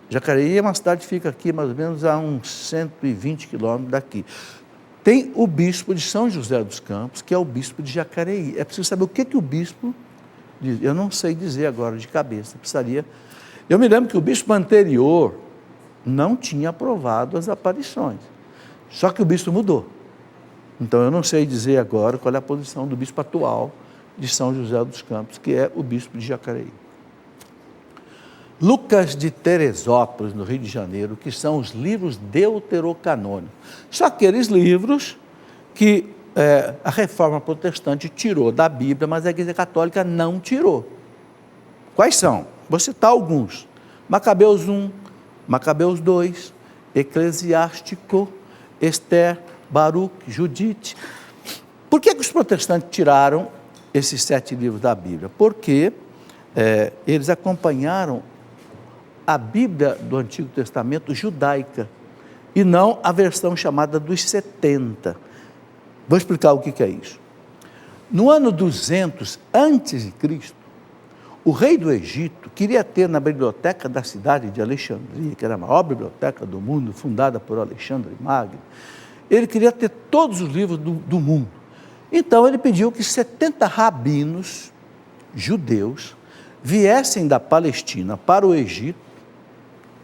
Jacareí é uma cidade que fica aqui mais ou menos a uns 120 quilômetros daqui. Tem o bispo de São José dos Campos, que é o bispo de Jacareí. É preciso saber o que o bispo diz. Eu não sei dizer agora de cabeça, precisaria. Eu me lembro que o bispo anterior não tinha aprovado as aparições. Só que o bispo mudou. Então eu não sei dizer agora qual é a posição do bispo atual de São José dos Campos, que é o bispo de Jacareí. Lucas de Teresópolis, no Rio de Janeiro, que são os livros deuterocanônicos. São aqueles livros que a Reforma Protestante tirou da Bíblia, mas a Igreja Católica não tirou. Quais são? Vou citar alguns. Macabeus 1, Macabeus 2, Eclesiástico, Esther, Baruque, Judite. Por que os protestantes tiraram esses 7 livros da Bíblia? Porque eles acompanharam a Bíblia do Antigo Testamento judaica, e não a versão chamada dos 70. Vou explicar o que é isso. No ano 200 a.C., o rei do Egito queria ter na biblioteca da cidade de Alexandria, que era a maior biblioteca do mundo, fundada por Alexandre Magno, ele queria ter todos os livros do mundo. Então ele pediu que 70 rabinos judeus viessem da Palestina para o Egito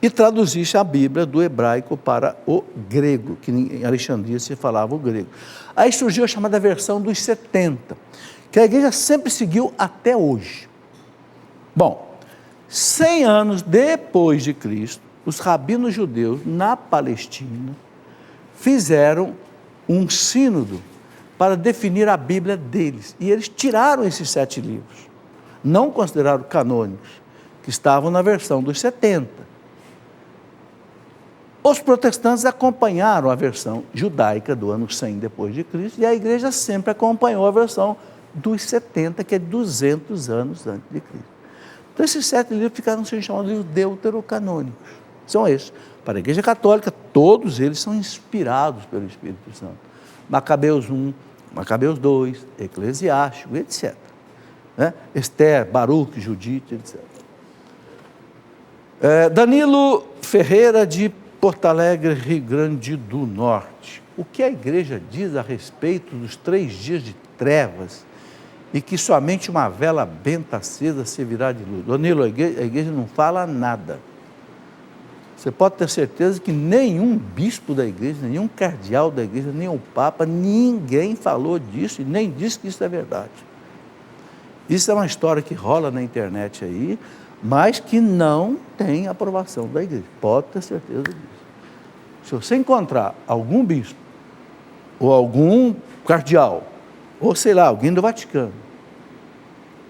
e traduzissem a Bíblia do hebraico para o grego, que em Alexandria se falava o grego. Aí surgiu a chamada versão dos 70, que a igreja sempre seguiu até hoje. Bom, 100 anos depois de Cristo, os rabinos judeus na Palestina fizeram um sínodo para definir a Bíblia deles. E eles tiraram esses 7 livros, não consideraram canônicos, que estavam na versão dos 70. Os protestantes acompanharam a versão judaica do ano 100 depois de Cristo, e a igreja sempre acompanhou a versão dos 70, que é 200 anos antes de Cristo. Então, esses 7 livros ficaram sendo chamados livros deuterocanônicos. São esses. Para a Igreja Católica, todos eles são inspirados pelo Espírito Santo. Macabeus 1, Macabeus 2, Eclesiástico, etc. Esther, Baruque, Judite, etc. Danilo Ferreira, de Porto Alegre, Rio Grande do Norte. O que a igreja diz a respeito dos 3 dias de trevas e que somente uma vela benta acesa servirá de luz? Danilo, a igreja não fala nada. Você pode ter certeza que nenhum bispo da igreja, nenhum cardeal da igreja, nem o Papa, ninguém falou disso e nem disse que isso é verdade. Isso é uma história que rola na internet aí, mas que não tem aprovação da igreja. Pode ter certeza disso. Se você encontrar algum bispo, ou algum cardeal, ou sei lá, alguém do Vaticano,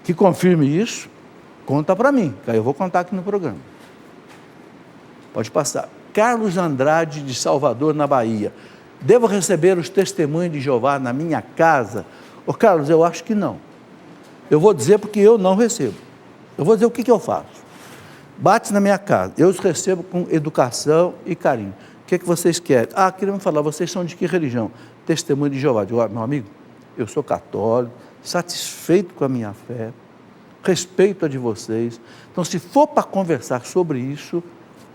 que confirme isso, conta para mim, que aí eu vou contar aqui no programa. Pode passar. Carlos Andrade, de Salvador, na Bahia. Devo receber os testemunhos de Jeová na minha casa? Ô Carlos, eu acho que não. Eu vou dizer porque eu não recebo. Eu vou dizer o que eu faço. Bate na minha casa, eu os recebo com educação e carinho. O que vocês querem? Queremos falar, vocês são de que religião? Testemunho de Jeová. Digo, meu amigo, eu sou católico, satisfeito com a minha fé, respeito a de vocês. Então, se for para conversar sobre isso,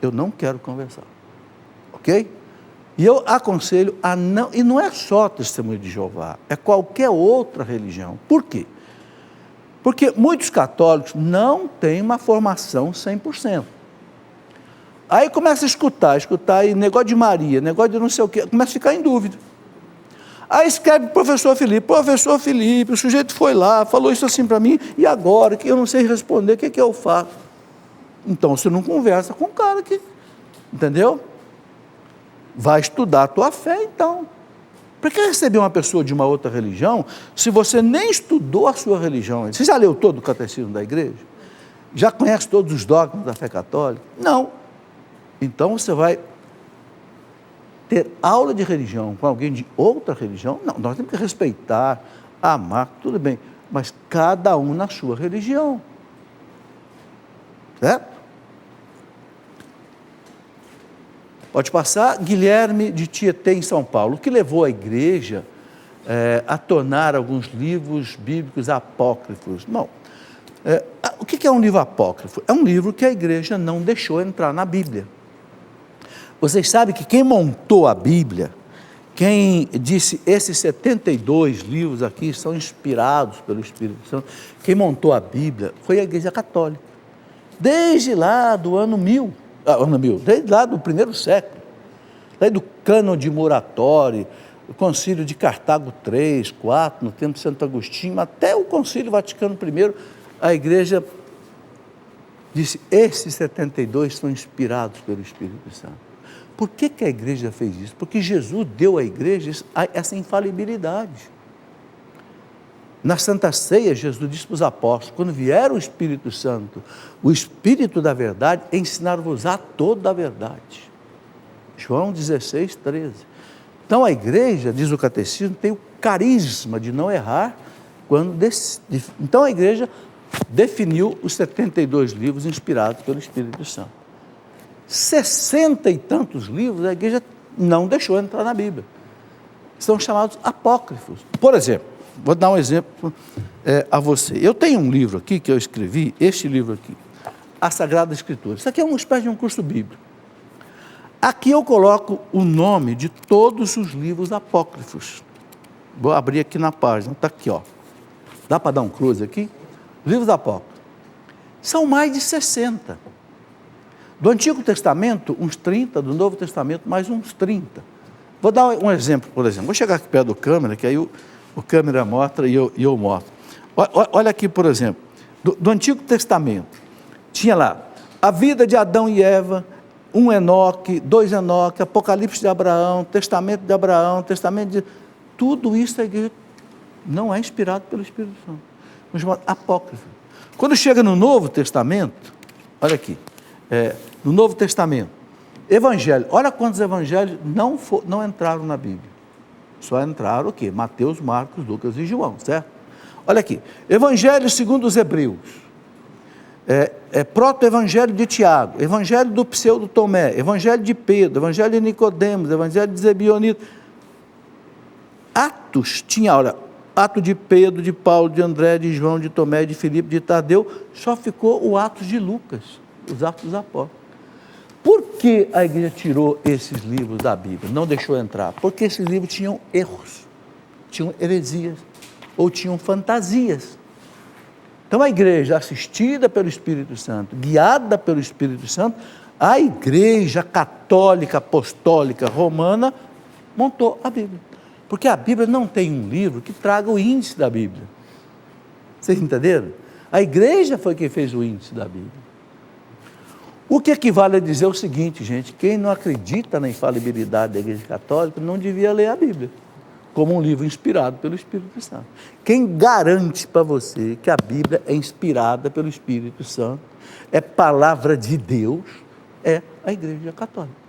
eu não quero conversar, ok? E eu aconselho a não, e não é só Testemunho de Jeová, é qualquer outra religião. Por quê? Porque muitos católicos não têm uma formação 100%. Aí começa a escutar, e negócio de Maria, negócio de não sei o quê, começa a ficar em dúvida. Aí escreve professor Felipe, o sujeito foi lá, falou isso assim para mim, e agora, que eu não sei responder, o que eu faço? Então, você não conversa com o cara que, entendeu? Vai estudar a tua fé, então. Para que receber uma pessoa de uma outra religião, se você nem estudou a sua religião? Você já leu todo o catecismo da igreja? Já conhece todos os dogmas da fé católica? Não. Então, você vai ter aula de religião com alguém de outra religião? Não, nós temos que respeitar, amar, tudo bem, mas cada um na sua religião. Certo? Pode passar. Guilherme, de Tietê, em São Paulo. O que levou a igreja a tornar alguns livros bíblicos apócrifos? Não. O que é um livro apócrifo? É um livro que a igreja não deixou entrar na Bíblia. Vocês sabem que quem montou a Bíblia, quem disse esses 72 livros aqui são inspirados pelo Espírito Santo, quem montou a Bíblia foi a Igreja Católica. Desde lá do ano 1000, desde lá do primeiro século, daí do cânon de Muratori, o concílio de Cartago III, IV, no tempo de Santo Agostinho, até o concílio Vaticano I, a igreja disse, esses 72 são inspirados pelo Espírito Santo. Por que a igreja fez isso? Porque Jesus deu à igreja essa infalibilidade. Na Santa Ceia, Jesus disse para os apóstolos, quando vier o Espírito Santo, o Espírito da verdade, ensinar-vos-á toda a verdade. João 16, 13. Então a igreja, diz o catecismo, tem o carisma de não errar. Então a igreja definiu os 72 livros inspirados pelo Espírito Santo. 60 e tantos livros a igreja não deixou entrar na Bíblia. São chamados apócrifos. Por exemplo, vou dar um exemplo a você. Eu tenho um livro aqui que eu escrevi, este livro aqui, A Sagrada Escritura. Isso aqui é uma espécie de um curso bíblico. Aqui eu coloco o nome de todos os livros apócrifos. Vou abrir aqui na página, está aqui, ó. Dá para dar um close aqui? Livros apócrifos. São mais de 60. Do Antigo Testamento, uns 30, do Novo Testamento, mais uns 30. Vou dar um exemplo, por exemplo. Vou chegar aqui perto do câmera, que aí o câmera mostra e eu mostro. Olha aqui, por exemplo, do Antigo Testamento, tinha lá a vida de Adão e Eva, 1 Enoque, 2 Enoque, Apocalipse de Abraão, Testamento de Abraão, Testamento de... Tudo isso a igreja não é inspirado pelo Espírito Santo. É chamado apócrifo. Quando chega no Novo Testamento, olha aqui, no Novo Testamento, Evangelho, olha quantos evangelhos não entraram na Bíblia. Só entraram o quê? Mateus, Marcos, Lucas e João, certo? Olha aqui, Evangelho segundo os Hebreus, proto-evangelho de Tiago, Evangelho do Pseudo Tomé, Evangelho de Pedro, Evangelho de Nicodemos, Evangelho de Zebionito. Atos tinha, olha, Ato de Pedro, de Paulo, de André, de João, de Tomé, de Filipe, de Tadeu, só ficou o Atos de Lucas, os Atos dos Apóstolos. Por que a igreja tirou esses livros da Bíblia? Não deixou entrar? Porque esses livros tinham erros, tinham heresias, ou tinham fantasias. Então a igreja, assistida pelo Espírito Santo, guiada pelo Espírito Santo, a igreja católica, apostólica, romana, montou a Bíblia. Porque a Bíblia não tem um livro que traga o índice da Bíblia. Vocês entenderam? A igreja foi quem fez o índice da Bíblia. O que equivale a dizer o seguinte, gente, quem não acredita na infalibilidade da igreja católica não devia ler a Bíblia como um livro inspirado pelo Espírito Santo. Quem garante para você que a Bíblia é inspirada pelo Espírito Santo, é palavra de Deus, é a igreja católica.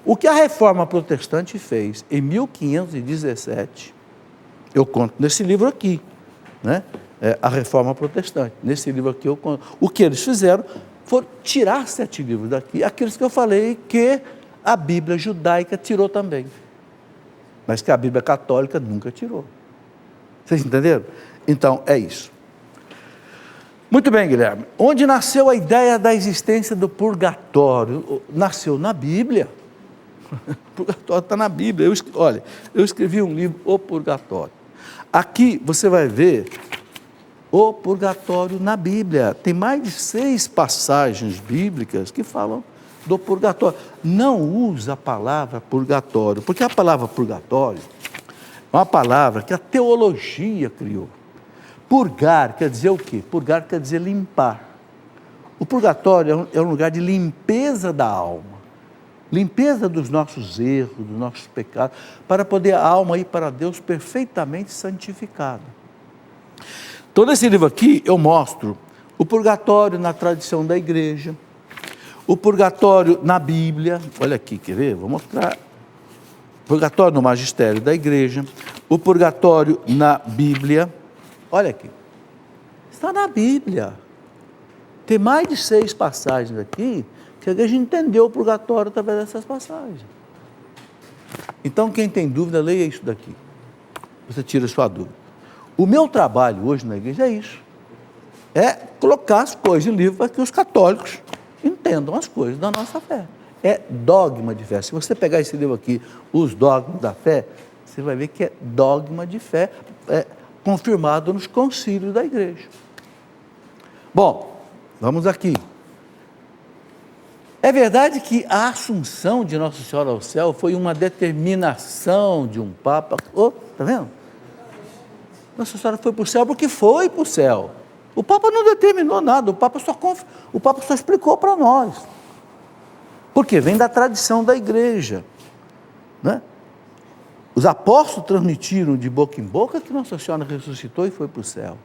O que a Reforma Protestante fez em 1517, eu conto nesse livro aqui, né? A Reforma Protestante, nesse livro aqui eu conto. O que eles fizeram foi tirar 7 livros daqui, aqueles que eu falei que a Bíblia judaica tirou também, mas que a Bíblia católica nunca tirou. Vocês entenderam? Então, é isso. Muito bem, Guilherme. Onde nasceu a ideia da existência do purgatório? Nasceu na Bíblia. O purgatório está na Bíblia. Olha, eu escrevi um livro, O Purgatório. Aqui você vai ver o purgatório na Bíblia. Tem mais de 6 passagens bíblicas que falam do purgatório. Não usa a palavra purgatório, porque a palavra purgatório é uma palavra que a teologia criou. Purgar quer dizer o quê? Purgar quer dizer limpar. O purgatório é um lugar de limpeza da alma. Limpeza dos nossos erros, dos nossos pecados, para poder a alma ir para Deus perfeitamente santificada. Então, nesse livro aqui, eu mostro o purgatório na tradição da igreja, o purgatório na Bíblia, olha aqui, quer ver? Vou mostrar. Purgatório no magistério da igreja, o purgatório na Bíblia, olha aqui, está na Bíblia. Tem mais de 6 passagens aqui, que a igreja entendeu o purgatório através dessas passagens. Então, quem tem dúvida, leia isso daqui. Você tira a sua dúvida. O meu trabalho hoje na igreja é isso. É colocar as coisas em livro para que os católicos entendam as coisas da nossa fé. É dogma de fé. Se você pegar esse livro aqui, Os Dogmas da Fé, você vai ver que é dogma de fé, confirmado nos concílios da igreja. Bom, vamos aqui. É verdade que a assunção de Nossa Senhora ao céu foi uma determinação de um Papa. Está vendo? Nossa Senhora foi para o céu porque foi para o céu. O Papa não determinou nada, o Papa só explicou para nós. Porque vem da tradição da igreja. Né? Os apóstolos transmitiram de boca em boca que Nossa Senhora ressuscitou e foi para o céu.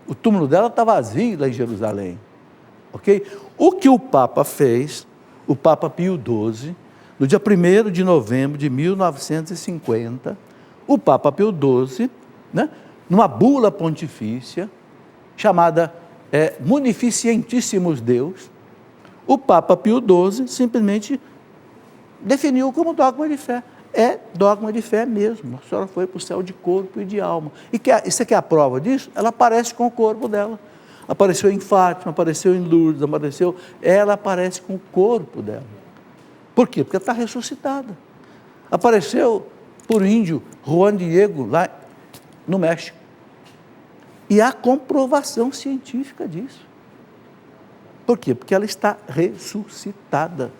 O túmulo dela está vazio lá em Jerusalém. Okay? O que o Papa fez, o Papa Pio XII, no dia 1º de novembro de 1950, o Papa Pio XII, né, numa bula pontifícia, chamada Munificentissimus Deus, O Papa Pio XII simplesmente definiu como dogma de fé. É dogma de fé mesmo. A senhora foi para o céu de corpo e de alma. E isso aqui é a prova disso? Ela aparece com o corpo dela. Apareceu em Fátima, apareceu em Lourdes, ela aparece com o corpo dela. Por quê? Porque ela está ressuscitada. Apareceu por índio Juan Diego, lá no México. E há comprovação científica disso. Por quê? Porque ela está ressuscitada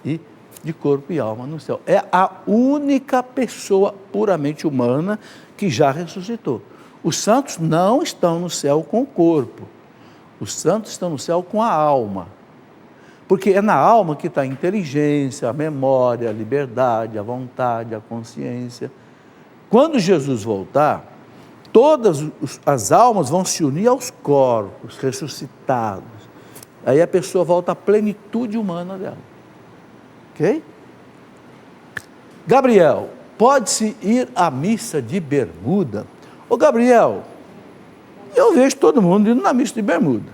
e de corpo e alma no céu. É a única pessoa puramente humana que já ressuscitou. Os santos não estão no céu com o corpo. Os santos estão no céu com a alma. Porque é na alma que está a inteligência, a memória, a liberdade, a vontade, a consciência. Quando Jesus voltar, todas as almas vão se unir aos corpos ressuscitados. Aí a pessoa volta à plenitude humana dela. Ok? Gabriel, pode-se ir à missa de bermuda? Ô Gabriel, eu vejo todo mundo indo na missa de bermuda.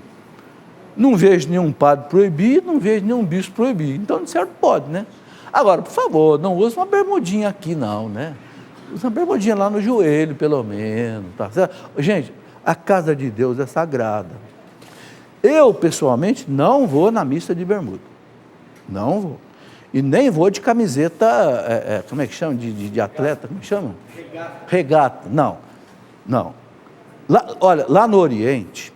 Não vejo nenhum padre proibir, não vejo nenhum bispo proibir. Então, de certo, pode, né? Agora, por favor, não use uma bermudinha aqui, não, né? Usa uma bermudinha lá no joelho, pelo menos. Tá certo? Gente, a casa de Deus é sagrada. Eu, pessoalmente, não vou na missa de bermuda. Não vou. E nem vou de camiseta, como é que chama? De atleta, como é que chama? Regata. Não. Olha, lá no Oriente,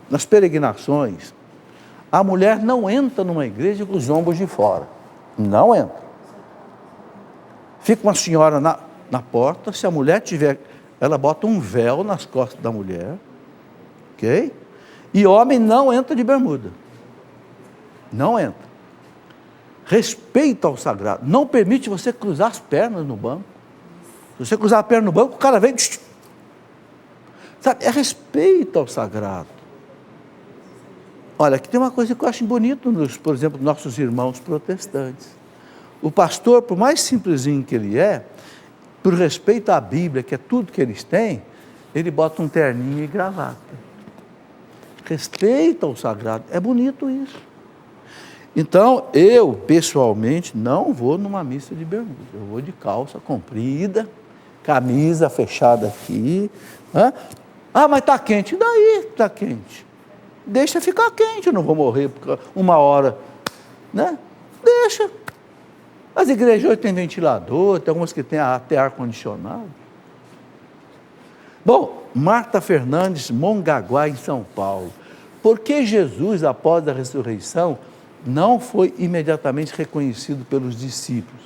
nas peregrinações, a mulher não entra numa igreja com os ombros de fora. Não entra. Fica uma senhora na porta, se a mulher tiver, ela bota um véu nas costas da mulher, ok? E homem não entra de bermuda. Não entra. Respeito ao sagrado. Não permite você cruzar as pernas no banco. Se você cruzar a perna no banco, o cara vem... Sabe, é respeito ao sagrado. Olha, aqui tem uma coisa que eu acho bonito, por exemplo, nossos irmãos protestantes. O pastor, por mais simplesinho que ele é, por respeito à Bíblia, que é tudo que eles têm, ele bota um terninho e gravata. Respeito ao sagrado. É bonito isso. Então, eu, pessoalmente, não vou numa missa de bermuda. Eu vou de calça comprida, camisa fechada aqui. Ah, mas está quente. E daí está quente? Deixa ficar quente, eu não vou morrer por uma hora, né? Deixa. As igrejas hoje têm ventilador, tem algumas que têm até ar-condicionado. Bom, Marta Fernandes, Mongaguá, em São Paulo. Por que Jesus, após a ressurreição, não foi imediatamente reconhecido pelos discípulos?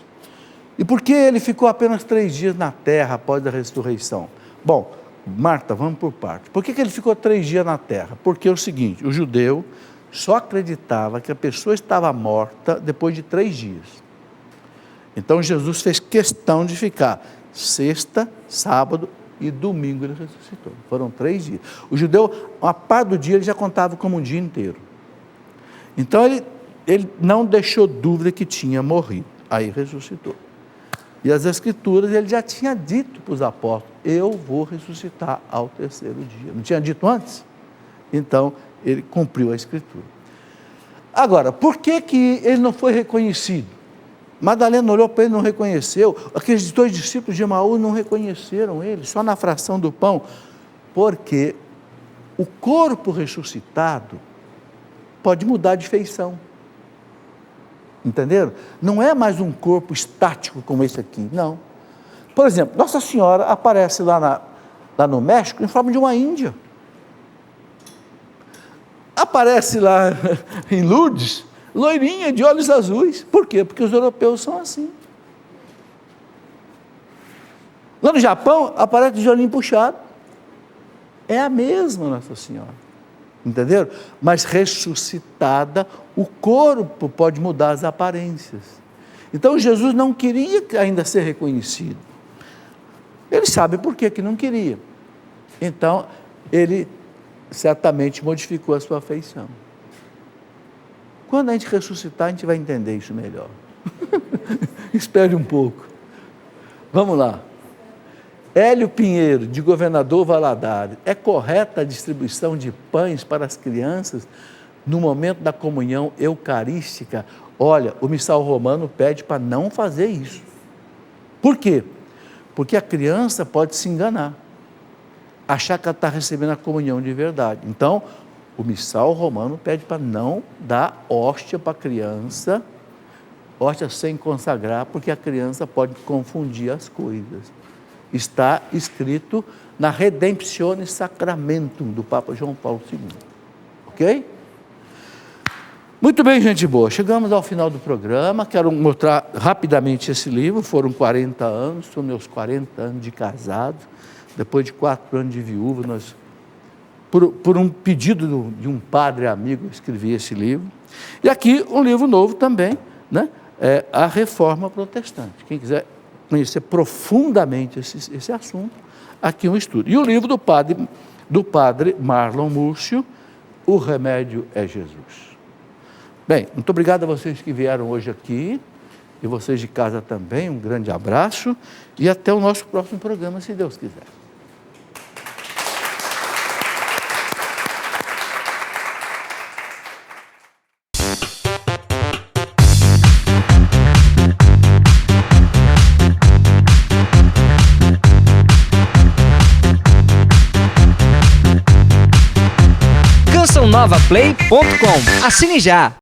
E por que ele ficou apenas 3 dias na terra após a ressurreição? Bom, Marta, vamos por partes. Por que ele ficou 3 dias na terra? Porque é o seguinte, o judeu só acreditava que a pessoa estava morta depois de 3 dias. Então Jesus fez questão de ficar sexta, sábado e domingo ele ressuscitou. Foram 3 dias. O judeu, a parte do dia, ele já contava como um dia inteiro. Então ele não deixou dúvida que tinha morrido. Aí ressuscitou. E as Escrituras, ele já tinha dito para os apóstolos, eu vou ressuscitar ao 3º dia. Não tinha dito antes? Então, ele cumpriu a Escritura. Agora, por que ele não foi reconhecido? Madalena olhou para ele e não reconheceu. Aqueles 2 discípulos de Emaús não reconheceram ele, só na fração do pão. Porque o corpo ressuscitado pode mudar de feição. Entenderam? Não é mais um corpo estático como esse aqui, não. Por exemplo, Nossa Senhora aparece lá no México em forma de uma índia. Aparece lá em Lourdes, loirinha, de olhos azuis. Por quê? Porque os europeus são assim. Lá no Japão, aparece de olhinho puxado. É a mesma Nossa Senhora. Entenderam? Mas ressuscitada, o corpo pode mudar as aparências. Então Jesus não queria ainda ser reconhecido. Ele sabe por que não queria. Então, ele certamente modificou a sua feição. Quando a gente ressuscitar, a gente vai entender isso melhor. Espere um pouco. Vamos lá. Hélio Pinheiro, de Governador Valadares, é correta a distribuição de pães para as crianças no momento da comunhão eucarística, olha, o missal romano pede para não fazer isso. Por quê? Porque a criança pode se enganar, achar que ela está recebendo a comunhão de verdade. Então, o missal romano pede para não dar hóstia para a criança, hóstia sem consagrar, porque a criança pode confundir as coisas. Está escrito na Redemptione Sacramentum do Papa João Paulo II. Ok? Muito bem, gente boa. Chegamos ao final do programa. Quero mostrar rapidamente esse livro. Foram 40 anos, são meus 40 anos de casado. Depois de 4 anos de viúva, por um pedido de um padre amigo, eu escrevi esse livro. E aqui um livro novo também, né? A Reforma Protestante. Quem quiser conhecer profundamente esse assunto, aqui um estudo. E o livro do padre Marlon Múrcio, O Remédio é Jesus. Bem, muito obrigado a vocês que vieram hoje aqui, e vocês de casa também, um grande abraço, e até o nosso próximo programa, se Deus quiser. CançãoNovaPlay.com. Assine já!